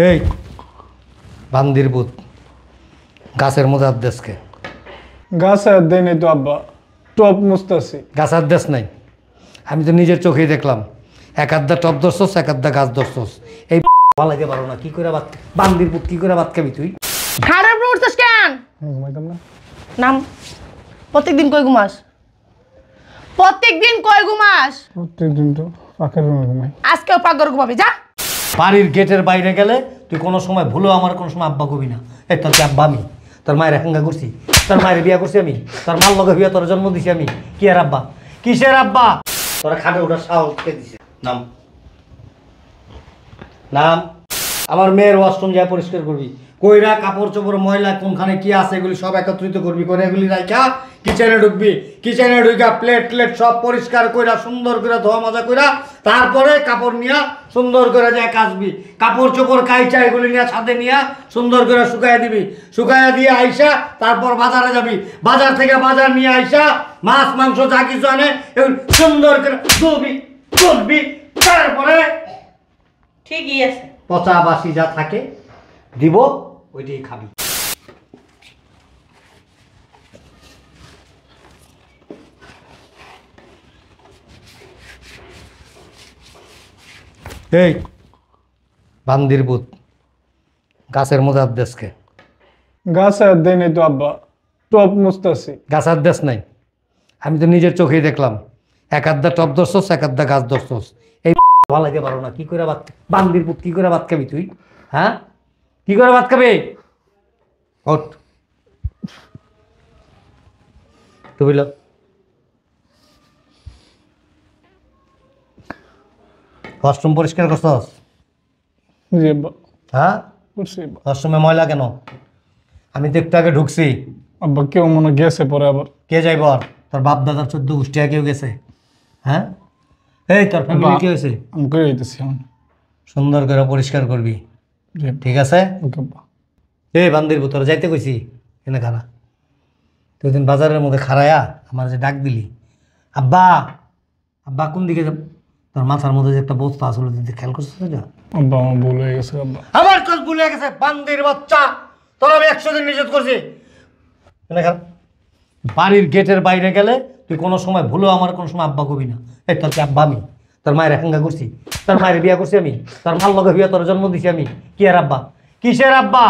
এই বান্দির ভূত গাছের মধ্যে হাত দেশকে গাছে হাত দেয় নাই তো আব্বা, টপ মুস্তাছি। গাছ হাত দেশ নাই, আমি তো নিজের চোখেই দেখলাম। এক আধটা টপ ধরছস, এক আধটা গাছ ধরছস। এই বালাইতে পারো না, কি করে ভাত বান্দির ভূত কি করে ভাত খাবি তুই? খারাপ উঠছিস কেন? ঘুমাইতাম না। নাম প্রত্যেকদিন কই ঘুমাস? প্রত্যেকদিন কই ঘুমাস? প্রত্যেকদিন তো পাকের রুমে ঘুমাই। আজকেও পাগর ঘুমাবি, যা। বাড়ির গেটের বাইরে গেলে তুই কোনো সময় ভুলেও আমার কোনো সময় আব্বা কবি না। এই তোর কি আব্বা আমি? তোর মায়ের হাঙ্গা করছি, তোর মায়ের বিয়া করছি আমি, তোর মার লগে বিয়া তোর জন্ম দিছি আমি। কি আর আব্বা? কিসের আব্বা? তোরা খাটে ওঠার সাহস কে দিছে? নাম নাম আমার মেয়ের ওয়াশরুম যা পরিষ্কার করবি, কইরা কাপড় চোপড় ময়লা কোনখানে কি আছে এগুলি সব একত্রিত করবি, করে এগুলি রাখা কিচেনে ঢুকবি। কিচেনে ঢুকা প্লেট প্লেট সব পরিষ্কার কইরা সুন্দর করে ধোয়া মাজা কইরা তারপরে কাপড় নিয়া সুন্দর করে যায় কাচবি। কাপড় চোপড় কাইচা এগুলি নিয়ে ছাদে নিয়ে সুন্দর করে শুকাইয়া দিবি। শুকাইয়া দিয়ে আইসা তারপর বাজারে যাবি। বাজার থেকে বাজার নিয়ে আইসা মাছ মাংস যা কিছু আনে এগুলি সুন্দর করে ধুবি করবি। তারপরে ঠিকই আছে। পচা বাসি যা থাকে দিব, ওইটাই খাবি। এই বান্দির ভূত গাছের মধ্যে হাত দেশকে গাছে হাত দেয় নাই তো আব্বা, টপ মুস্তাছি। গাছ হাত দেশ নাই, আমি তো নিজের চোখেই দেখলাম। এক আধটা টপ ধরছস, এক আধটা গাছ ধরছস। এই বালাইতে পারো না, কি করে ভাত বান্দির ভূত কি করে ভাত খাবি তুই? হ্যাঁ, কি করে ভাত খাবি? ওঠ তুই লো। ওয়াশরুম পরিষ্কার করছস? জি আব্বা, হ্যাঁ, করছি আব্বা। ওয়াশরুমে ময়লা কেন? আমি তো একটু আগে ঢুকছি। আব্বা কেউ মনে হয় গেছে পরে আবার। কে যাইব আর? তোর বাপ দাদার 14 গোষ্ঠী কেউ গেছে? হ্যাঁ, এই তোর ফ্যামিলি কি হয়েছে? আমি করে দিতেছি এখন। সুন্দর করে পরিষ্কার করবি, জি আব্বা। ঠিক আছে? ওকে আব্বা। এই বান্দির ভিতর যাইতে কইছি, এনে খারা। তুই দিন বাজারের মধ্যে খারায়া আমার যে ডাক দিলি, আব্বা আব্বা কোন দিকে যাব? তোর মাথার মধ্যে যে একটা বস্তা আসলে তুই খেয়াল করছিস না? আব্বা আমার ভুল হয়ে গেছে আব্বা। আমার কাজ ভুলে গেছে বান্দির বাচ্চা। তোর আমি 100 দিন নিষেধ করছি। এনে খারা। বাড়ির গেটের বাইরে গেলে তুই কোনো সময় ভুলেও আমার কোনো সময় আব্বা কবি না। এই তোর কি আব্বা আমি? তোর মায়ের হাঙ্গা করছি, তোর মায়ের বিয়া করছি আমি, তোর মার লগে বিয়া তোর জন্ম দিছি আমি। কি আর আব্বা? কিসের আব্বা?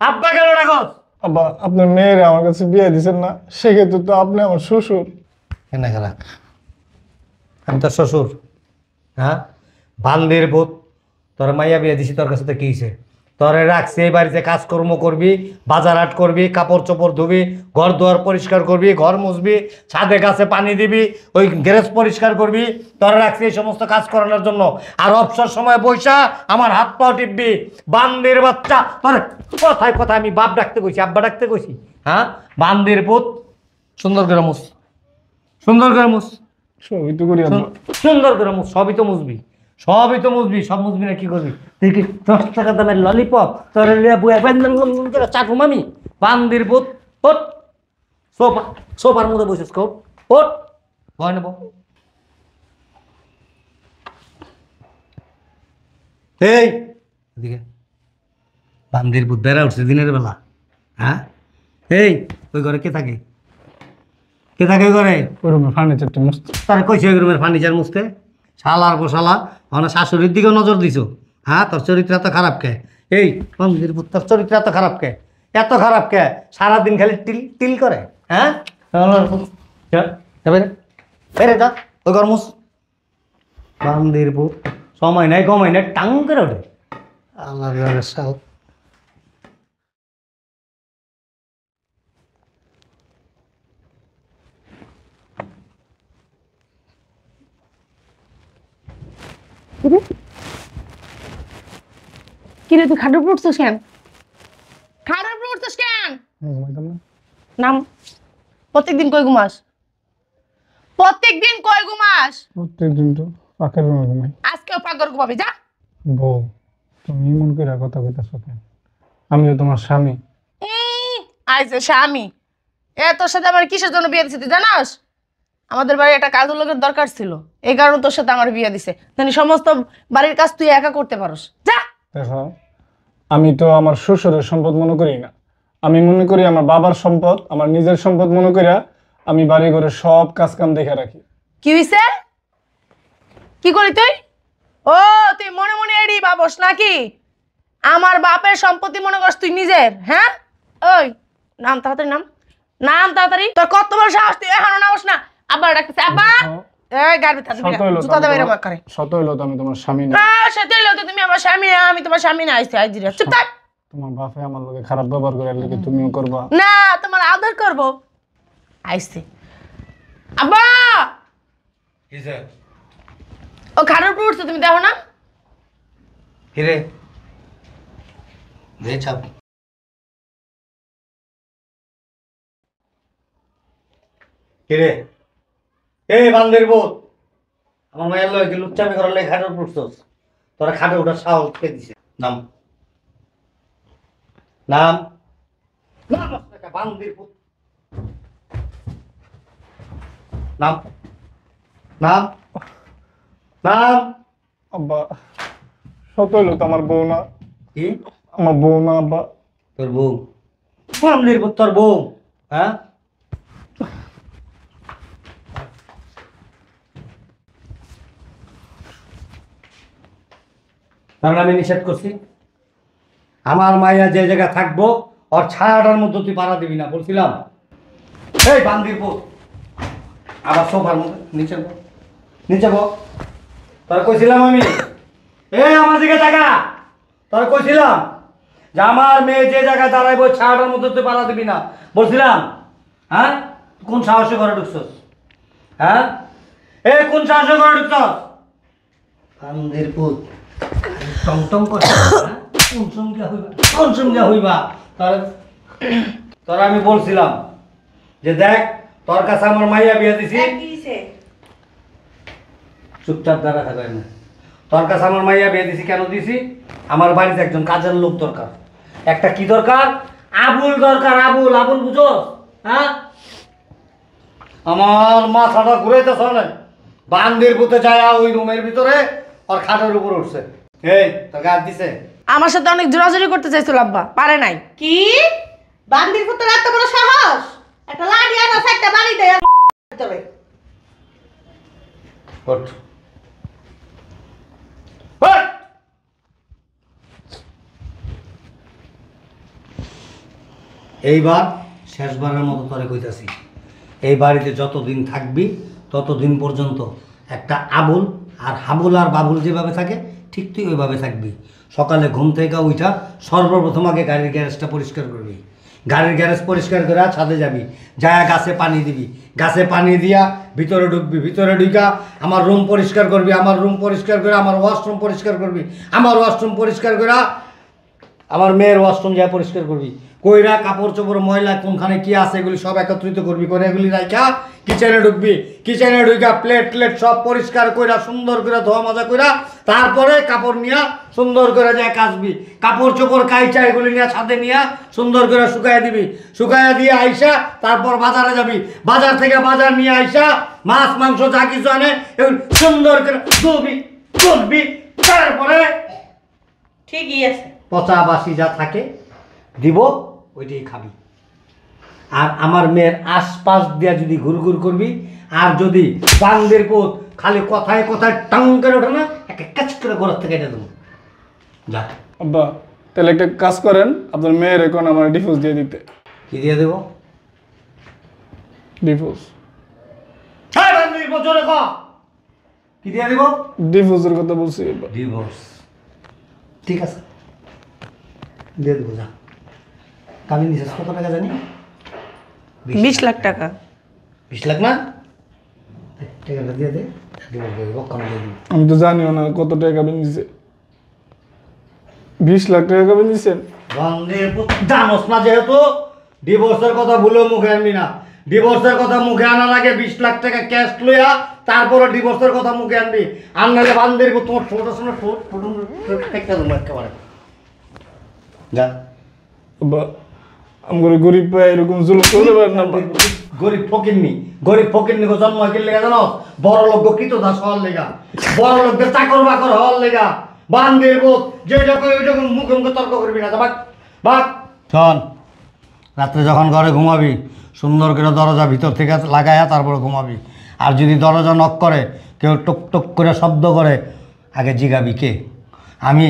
আব্বা কেন রাখস? আব্বা আপনার মেয়েরে আমার কাছে বিয়ে দিচ্ছেন না, সেক্ষেত্রে তো আপনি আমার শ্বশুর। এনে খারা। আমি তোর শ্বশুর? হ্যাঁ, বান্দির ভূত। তোর মাইয়া বিয়ে দিছি, তোর কাছে তো কি হয়েছে? তোরে রাখছি এই বাড়িতে কাজকর্ম করবি, বাজার হাট করবি, কাপড় চোপড় ধুবি, ঘর দুয়ার পরিষ্কার করবি, ঘর মুছবি, ছাদে গাছে পানি দিবি, ওই গ্যারেজ পরিষ্কার করবি। তোরে রাখছি এই সমস্ত কাজ করানোর জন্য। আর অবসর সময় বৈশা আমার হাত পাও টিপবি। বান্দির বাচ্চা তোর কথায় কথা আমি বাপ ডাকতে কইছি, আব্বা ডাকতে কইছি? হ্যাঁ, বান্দির ভূত। সুন্দর করে মুছ, সুন্দর করে মুছ, সবই তো করি আব্বা। সুন্দর করে মুছ। সবই তো মুছবি, সবই তো মুছবি। সব মুছবি না কি করবি? তুই কি 10 টাকা দামের ললিপপ তোর চাকু মামি? বান্দির ভূত। ওট সোফা, সোফার মধ্যে বসেছ কোট। ওট ভয় নেব। এই এদিকে বান্দির ভূত বেড়া উঠছে দিনের বেলা। হ্যাঁ, এই ওই ঘরে কে থাকে? কে থাকে ওই ঘরে? ওই রুমে ফার্নিচারটা মস্ত। তার কইছে ওই রুমের ফার্নিচার মুছতে? শালার বসালা মানে শাশুড়ির দিকেও নজর দিছো? হ্যাঁ, তোর চরিত্র এত খারাপ কে? এই মন্দির ভূত, তোর চরিত্র এত খারাপ কে? এত খারাপ কে? সারাদিন খালি টিল টিল করে। হ্যাঁ, বেরে যা ওই ঘর মুছ। মন্দির ভূত সময় নাই কমাই নাই টাং করে ওঠে। আমার ঘরের শাল। কিরে তুই খাটের উপর উঠছিস কেন? খাটের উপর উঠছিস কেন? ঘুমাইতাম না। নাম প্রত্যেকদিন কই ঘুমাস? প্রত্যেকদিন কই ঘুমাস? প্রত্যেকদিন তো পাকের রুমে ঘুমাই। আজকেও পাগর ঘুমাবি, যা। বউ তুমি মন করে কথা কইতাছো কেন? আমিও তোমার স্বামী। আইছে স্বামী। তোর সাথে আমার কিসের জন্য বিয়ে দিছে তুই জানাস? আমাদের বাড়ি একটা কাজের লোকের দরকার ছিল, এই কারণে তোর সাথে আমার বিয়ে দিছে। জানি সমস্ত বাড়ির কাজ তুই একা করতে পারস, যা। দেখো আমি তো আমার শ্বশুরের সম্পদ মনে করি না, আমি মনে করি আমার বাবার সম্পদ, আমার নিজের সম্পদ মনে করিয়া আমি বাড়ি ঘরে সব কাজ কাম দেখে রাখি। কি হইছে? কি করি তুই? ও তুই মনে মনে এড়ি ভাবস নাকি আমার বাপের সম্পত্তি মনে করছ তুই নিজের? হ্যাঁ ওই নাম তাড়াতাড়ি, নাম তাড়াতাড়ি। তোর কত বড় সাহস, তুই এখনো নামস না? আব্বা ডাকতেছে, আব্বা এই গাড়ি জুতা দেবে এরকম করে। শত হইলো তো আমি তোমার স্বামী না। না সেটা হইলো তো তুমি আমার স্বামী না, আমি তোমার স্বামী না। আইছি আইজিরা চুপ থাক। তোমার বাপে আমার লগে খারাপ ব্যবহার করে লাগে তুমিও করবা না, তোমার আদর করব। আইছি আব্বা। কিসে ও খাড়ার উপর উঠছে, তুমি দেখো না? হিরে দে চাপ। কিরে এই বান্দের বোধ, আমার মায়ের লয় কি লুচ্চামি করার লেগে খাটের উপর উঠছস? তোরা খাটে ওঠার সাহস কে দিছে? নাম নাম নাম একটা বান্দির পুত। নাম নাম নাম। আব্বা শত হইলো তো আমার বউ না, কি আমার বউ না আব্বা। তোর বউ? বান্দির পুত তোর বউ? হ্যাঁ কারণ আমি নিষেধ করছি আমার মাইয়া যে জায়গায় থাকবো ওর ছায়াটার মধ্যে তুই পাড়া দিবি না বলছিলাম। এই বান্দির পুত, আবার সোফার মধ্যে নিচে বল, নিচে বল। তোর কইছিলাম আমি, এই আমার দিকে টাকা, তোর কইছিলাম যে আমার মেয়ে যে জায়গায় দাঁড়াইবো ছায়াটার মধ্যে তুই পাড়া দিবি না বলছিলাম। হ্যাঁ কোন সাহসে ঘরে ঢুকছস? হ্যাঁ এই কোন সাহসে ঘরে ঢুকছস? বান্দির পুত টং টং করছে, কোন সঙ্গে হইবা? তোর আমি বলছিলাম যে দেখ তোর কাছে আমার মাইয়া বিয়ে দিছি, চুপচাপ দাঁড়া থাকবে না। তোর কাছে আমার মাইয়া বিয়ে দিছি কেন দিছি? আমার বাড়িতে একজন কাজের লোক দরকার, একটা কি দরকার? আবুল দরকার। আবুল, আবুল বুঝো? হ্যাঁ আমার মাথাটা ঘুরাইতেছ না। বান্দির পুতে যায় ওই রুমের ভিতরে আর খাটের উপর উঠছে। এই তোর গাছ দিছে? আমার সাথে অনেক জোরাজুরি করতে চাইছিল আব্বা, পারে নাই। কি বান্দির পুত্র এত বড় সাহস? একটা লাঠি আনা একটা বাড়ি দেয় তবে ওঠ। ওঠ। এইবার শেষবারের মতো তোরে কইতাছি, এই বাড়িতে যতদিন থাকবি ততদিন পর্যন্ত একটা আবুল আর হাবুল আর বাবুল যেভাবে থাকে ঠিক তুই ওইভাবে থাকবি। সকালে ঘুম থেকে উঠা সর্বপ্রথম আগে গাড়ির গ্যারেজটা পরিষ্কার করবি। গাড়ির গ্যারেজ পরিষ্কার করে ছাদে যাবি, যায় গাছে পানি দিবি, গাছে পানি দিয়া ভিতরে ঢুকবি, ভিতরে ঢুকা আমার রুম পরিষ্কার করবি, আমার রুম পরিষ্কার করে আমার ওয়াশরুম পরিষ্কার করবি, আমার ওয়াশরুম পরিষ্কার করে আমার মেয়ের ওয়াশরুম যা পরিষ্কার করবি, কইরা কাপড় চোপড় ময়লা কোনখানে কি আছে এগুলি সব একত্রিত করবি, করে এগুলি রাখা কিচেনে ঢুকবি, কিচেনে ঢুকা প্লেট প্লেট সব পরিষ্কার কইরা সুন্দর করে ধোয়া মাজা কইরা তারপরে কাপড় নিয়া সুন্দর করে যায় কাচবি, কাপড় চোপড় কাইচা এগুলি নিয়ে ছাদে নিয়ে সুন্দর করে শুকাইয়া দিবি, শুকাইয়া দিয়ে আইসা তারপর বাজারে যাবি, বাজার থেকে বাজার নিয়ে আইসা মাছ মাংস যা কিছু আনে এগুলি সুন্দর করে ধুবি করবি, তারপরে ঠিকই আছে। পচা বাসি যা থাকে দিব ওইটাই খাবি। আর আমার মেয়ের আশপাশ দিয়া যদি ঘুরঘুর করবি আর যদি বান্দের পোত খালি কথায় কথায় টাং করে ওঠে না একটা কাজ করে ঘরের থেকে এটা দেবো। যা। আব্বা তাহলে একটা কাজ করেন, আপনার মেয়ের এখন আমার ডিভোর্স দিয়ে দিতে। কি দিয়ে দেবো? ডিভোর্স। হ্যাঁ বান্দির পোত জোরে কও। কি দিয়ে দেবো? ডিভোর্সের কথা বলছি আব্বা। ডিভোর্স। ঠিক আছে দিয়ে দেবো, যা। কাবিন দিছিস কত টাকা জানি? 20 লাখ টাকা। 20 লাখ না? টাকাটা দিয়ে দে, ডিভোর্স দিয়ে দেবো, কম দিয়ে দিবি। আমি তো জানিও না কত টাকা বেঁধেছে। 20 লাখ টাকা বেঁধেছেন? বান্দির পুত জানোস না যেহেতু ডিভোর্সের কথা ভুলেও মুখে আনবি না। ডিভোর্সের কথা মুখে আনার আগে 20 লাখ টাকা ক্যাশ লইয়া তারপরে ডিভোর্সের কথা মুখে আনবি। আর নাহলে বান্দির পুত তোমার ছোট শোনা ছোট একটা দেবো একেবারে। যা। আব্বা আমার গরিব ভাই এরকম জুলুম করতে পারেন না আব্বা। গরিব ফকিরনি, গরিব ফকিরনি জন্ম হয়ে লেগা জানো? বড় লোক কৃত দাস হওয়ার লেগা, বড় লোকদের চাকর বাকর হওয়ার লেগা, বান্দির বোধ যেটা কই ওইটা মুখে মুখে তর্ক করবি না বাক বাক। শোন, রাত্রে যখন ঘরে ঘুমাবি সুন্দর করে দরজা ভিতর থেকে লাগায়া তারপরে ঘুমাবি। আর যদি দরজা নক করে কেউ টুক টুক করে শব্দ করে আগে জিগাবি কে, আমি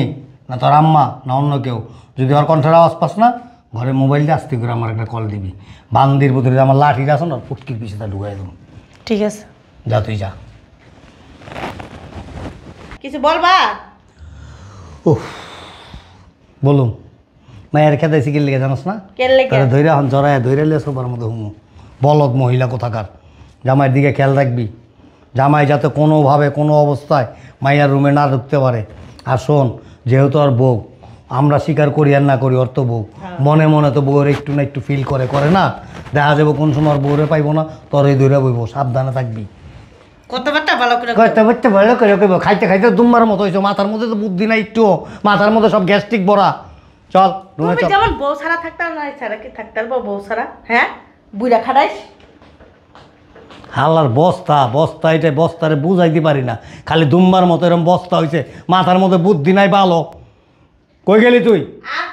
না তোর আম্মা না অন্য কেউ। যদি ওর কণ্ঠের আওয়াজ পাস না ঘরে মোবাইল দিয়ে আস্তে করে আমার একটা কল দিবি। বান্দির ভিতরে আমার লাঠিটা আছে না পুটকির পিছিয়ে ঢুকাই দেবো। ঠিক আছে। যা তুই যা। কিছু বলবা? উফ, বলুন মায়ের খেতে শিখির লেগে জানোস না? কেন লেগে? তাহলে ধৈর্য হন জড়ায় ধৈর্য লিয়ে সবার মতো হুমু বলদ মহিলা কোথাকার। জামাইয়ের দিকে খেয়াল রাখবি, জামাই যাতে কোনোভাবে কোনো অবস্থায় মাইয়ার রুমে না ঢুকতে পারে। আর শোন, যেহেতু আর বউ, আমরা স্বীকার করি আর না করি ওর তো বউ, মনে মনে তো বউয়ের একটু না একটু ফিল করে না। দেখা যাবো কোন সময় আর বউরে পাইবো না, তোর এই ধৈর্য বইব, সাবধানে থাকবি। কথাবার্তা ভালো করে কইতে বলতে ভালো করে কইব, খাইতে খাইতে দুম্বার মতো হয়েছে, মাথার মধ্যে তো বুদ্ধি নাই একটু, মাথার মধ্যে সব গ্যাস্ট্রিক ভরা। চল রুমে তুমি চল। যেমন বউ ছাড়া থাকতে না ছাড়া কি থাকতে পারবো বউ ছাড়া? হ্যাঁ, বুইড়া খাড়াইস। হাল্লার বস্তা বস্তা, এটা বস্তারে বুঝাইতে পারি না, খালি দুম্বার মতো এরকম বস্তা হয়েছে, মাথার মধ্যে বুদ্ধি নাই ভালো। কই গেলি তুই? আর